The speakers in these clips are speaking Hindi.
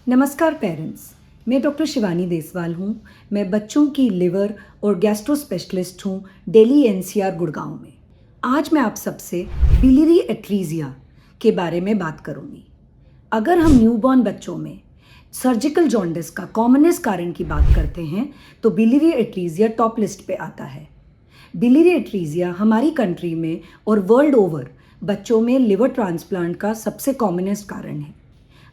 नमस्कार पेरेंट्स, मैं डॉक्टर शिवानी देसवाल हूँ। मैं बच्चों की लिवर और गैस्ट्रो स्पेशलिस्ट हूँ दिल्ली एनसीआर गुड़गांव में। आज मैं आप सबसे बिलियरी एट्रीजिया के बारे में बात करूँगी। अगर हम न्यूबॉर्न बच्चों में सर्जिकल जॉन्डिस का कॉमनेस्ट कारण की बात करते हैं तो बिलियरी एट्रीजिया टॉप लिस्ट पे आता है। बिलियरी एट्रीजिया हमारी कंट्री में और वर्ल्ड ओवर बच्चों में लिवर ट्रांसप्लांट का सबसे कॉमनेस्ट कारण है।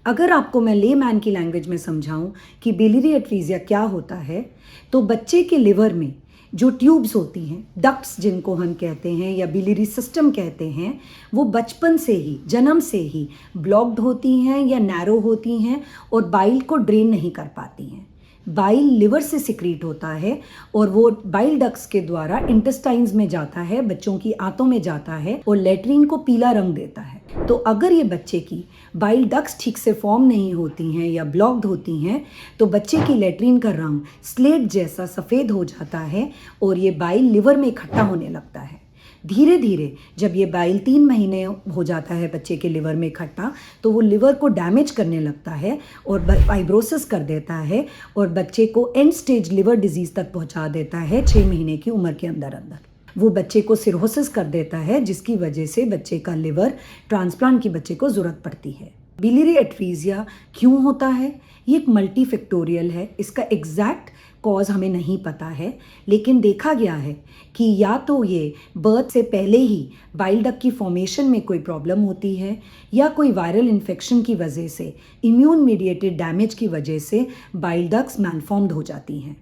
अगर आपको मैं ले मैन की लैंग्वेज में समझाऊं कि बिलियरी एट्रीजिया क्या होता है, तो बच्चे के लिवर में जो ट्यूब्स होती हैं, डक्ट्स जिनको हम कहते हैं या बिलियरी सिस्टम कहते हैं, वो बचपन से ही, जन्म से ही ब्लॉक्ड होती हैं या नैरो होती हैं और बाइल को ड्रेन नहीं कर पाती हैं। बाइल लिवर से सिक्रीट होता है और वो बाइल डक्ट्स के द्वारा इंटेस्टाइन्स में जाता है, बच्चों की आंतों में जाता है और लेट्रिन को पीला रंग देता है। तो अगर ये बच्चे की बाइल डक्ट्स ठीक से फॉर्म नहीं होती हैं या ब्लॉक्ड होती हैं तो बच्चे की लेट्रिन का रंग स्लेट जैसा सफ़ेद हो जाता है और ये बाइल लिवर में इकट्ठा होने लगता है। धीरे धीरे जब ये बाइल 3 महीने हो जाता है बच्चे के लिवर में इकट्ठा, तो वो लिवर को डैमेज करने लगता है और फाइब्रोसिस कर देता है और बच्चे को एंड स्टेज लिवर डिजीज़ तक पहुंचा देता है 6 महीने की उम्र के अंदर अंदर। वो बच्चे को सिरोसिस कर देता है, जिसकी वजह से बच्चे का लिवर ट्रांसप्लांट की बच्चे को ज़रूरत पड़ती है। बिलियरी एट्रीजिया क्यों होता है? ये एक मल्टीफैक्टोरियल है। इसका एग्जैक्ट कॉज हमें नहीं पता है, लेकिन देखा गया है कि या तो ये बर्थ से पहले ही बाइल डक्ट की फॉर्मेशन में कोई प्रॉब्लम होती है या कोई वायरल इन्फेक्शन की वजह से, इम्यून मीडिएटेड डैमेज की वजह से बाइल डक्ट्स मैलफॉर्म्ड हो जाती हैं।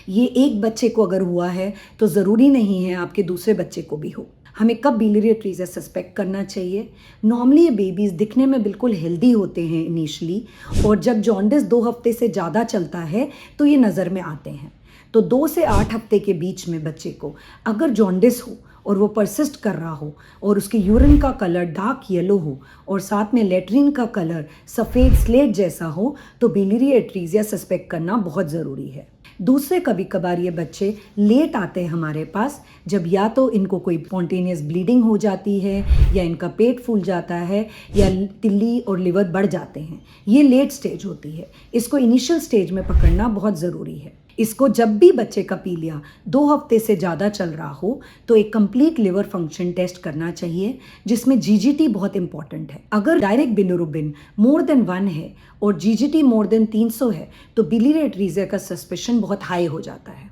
ये एक बच्चे को अगर हुआ है तो ज़रूरी नहीं है आपके दूसरे बच्चे को भी हो। हमें कब बिलियरी एट्रीजिया सस्पेक्ट करना चाहिए? नॉर्मली ये बेबीज़ दिखने में बिल्कुल हेल्दी होते हैं इनिशियली, और जब जॉन्डिस 2 हफ्ते से ज़्यादा चलता है तो ये नज़र में आते हैं। तो 2 से 8 हफ्ते के बीच में बच्चे को अगर जॉन्डिस हो और वो परसिस्ट कर रहा हो और उसके यूरिन का कलर डार्क येलो हो और साथ में लेट्रिन का कलर सफ़ेद स्लेट जैसा हो, तो बिलियरी एट्रीजिया सस्पेक्ट करना बहुत ज़रूरी है। दूसरे कभी कभार ये बच्चे लेट आते हैं हमारे पास, जब या तो इनको कोई स्पॉन्टेनियस ब्लीडिंग हो जाती है या इनका पेट फूल जाता है या तिल्ली और लिवर बढ़ जाते हैं। ये लेट स्टेज होती है। इसको इनिशियल स्टेज में पकड़ना बहुत ज़रूरी है। इसको जब भी बच्चे का पीलिया 2 हफ्ते से ज़्यादा चल रहा हो तो एक कंप्लीट लिवर फंक्शन टेस्ट करना चाहिए, जिसमें जीजीटी बहुत इंपॉर्टेंट है। अगर डायरेक्ट बिलिरुबिन मोर देन 1 है और जीजीटी मोर देन 300 है तो बिलियरी एट्रीजिया का सस्पेशन बहुत हाई हो जाता है।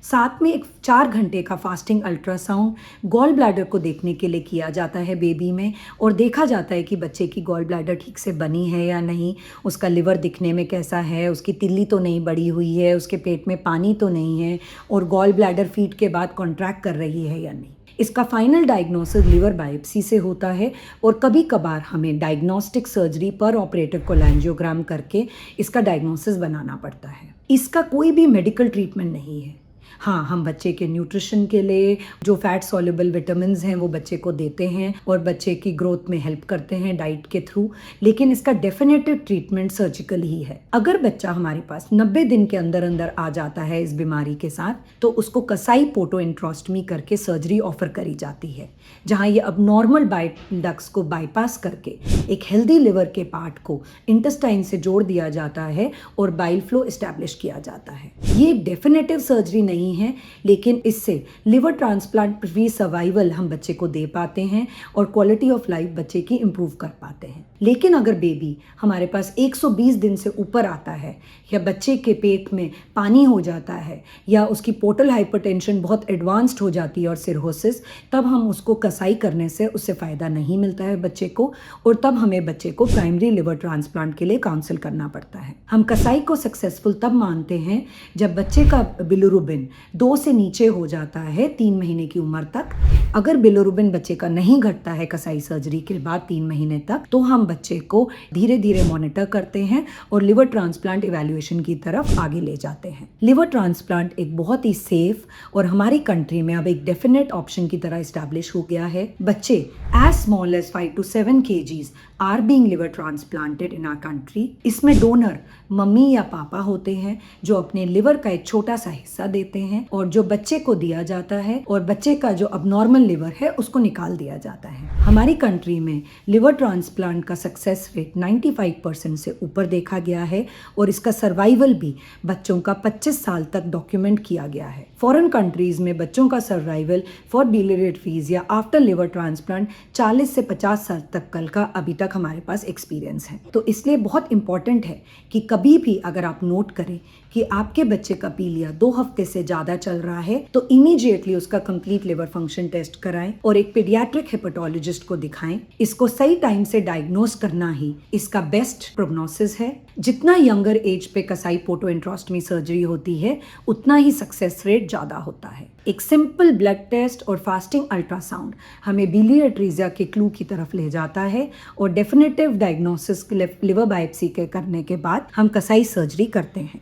साथ में एक 4 घंटे का फास्टिंग अल्ट्रासाउंड गॉल ब्लैडर को देखने के लिए किया जाता है बेबी में, और देखा जाता है कि बच्चे की गॉल ब्लैडर ठीक से बनी है या नहीं, उसका लिवर दिखने में कैसा है, उसकी तिल्ली तो नहीं बढ़ी हुई है, उसके पेट में पानी तो नहीं है और गॉल ब्लैडर फीड के बाद कॉन्ट्रैक्ट कर रही है या नहीं। इसका फाइनल डायग्नोसिस लिवर बायोप्सी से होता है और कभी कभार हमें डायग्नोस्टिक सर्जरी पर ऑपरेटिव कोलैंजियोग्राम करके इसका डायग्नोसिस बनाना पड़ता है। इसका कोई भी मेडिकल ट्रीटमेंट नहीं है। हाँ, हम बच्चे के न्यूट्रिशन के लिए जो फैट सॉल्युबल विटामिन्स हैं वो बच्चे को देते हैं और बच्चे की ग्रोथ में हेल्प करते हैं डाइट के थ्रू, लेकिन इसका डेफिनेटिव ट्रीटमेंट सर्जिकल ही है। अगर बच्चा हमारे पास 90 दिन के अंदर अंदर आ जाता है इस बीमारी के साथ, तो उसको कसाई पोटोएंट्रोस्टमी करके सर्जरी ऑफर करी जाती है, जहाँ ये अब नॉर्मल बाइल डक्ट्स को बाईपास करके एक हेल्दी लिवर के पार्ट को इंटेस्टाइन से जोड़ दिया जाता है और बाइल फ्लो इस्टेब्लिश किया जाता है। ये एक डेफिनेटिव सर्जरी नहीं है, लेकिन इससे लिवर ट्रांसप्लांट फ्री सर्वाइवल हम बच्चे को दे पाते हैं और क्वालिटी ऑफ लाइफ बच्चे की इम्प्रूव कर पाते हैं। लेकिन अगर बेबी हमारे पास 120 दिन से ऊपर आता है या बच्चे के पेट में पानी हो जाता है या उसकी पोर्टल हाइपरटेंशन बहुत एडवांस्ड हो जाती है और सिरहोसिस, तब हम उसको कसाई करने से उससे फ़ायदा नहीं मिलता है बच्चे को, और तब हमें बच्चे को प्राइमरी लिवर ट्रांसप्लांट के लिए काउंसिल करना पड़ता है। हम कसाई को सक्सेसफुल तब मानते हैं जब बच्चे का बिलिरुबिन 2 से नीचे हो जाता है 3 महीने की उम्र तक। अगर बिलिरुबिन बच्चे का नहीं घटता है कसाई सर्जरी के बाद 3 महीने तक, तो हम बच्चे को धीरे धीरे मॉनिटर करते हैं और लिवर ट्रांसप्लांट इवैल्यूएशन की तरफ आगे ले जाते हैं। लिवर ट्रांसप्लांट एक बहुत ही सेफ और हमारी कंट्री में अब एक डेफिनेट ऑप्शन की तरह इस्टेब्लिश हो गया है। बच्चे as small as 5 to 7 kgs are being liver transplanted in our country. इसमें डोनर मम्मी या पापा होते हैं जो अपने लिवर का एक छोटा सा हिस्सा देते हैं और जो बच्चे को दिया जाता है और बच्चे का जो अबनॉर्मल लिवर है उसको निकाल दिया जाता है। हमारी कंट्री में लिवर ट्रांसप्लांट का सक्सेस रेट 95% से ऊपर देखा गया है और इसका सर्वाइवल भी बच्चों का 25 साल तक डॉक्यूमेंट किया गया है। फॉरेन कंट्रीज में बच्चों का survival for biliary atresia after liver transplant 40 से 50 साल तक कल का अभी तक हमारे पास एक्सपीरियंस है। तो इसलिए बहुत इंपॉर्टेंट है कि कभी भी अगर आप नोट करें कि आपके बच्चे का पीलिया 2 हफ्ते से ज़्यादा चल रहा है तो इमीडिएटली उसका कंप्लीट लिवर फंक्शन टेस्ट कराएं और एक पीडियाट्रिक हेपेटोलॉजिस्ट को दिखाएं। इसको सही टाइम से डायग्नोस करना ही इसका बेस्ट प्रोग्नोसिस है। जितना यंगर एज पे कसाई पोर्टोएंट्रोस्टमी सर्जरी होती है उतना ही सक्सेस रेट ज़्यादा होता है। एक सिंपल ब्लड टेस्ट और फास्टिंग अल्ट्रासाउंड हमें बिलियरी एट्रीजिया के क्लू की तरफ ले जाता है और डेफिनेटिव डायग्नोसिस लिवर बायोप्सी के करने के बाद हम कसाई सर्जरी करते हैं।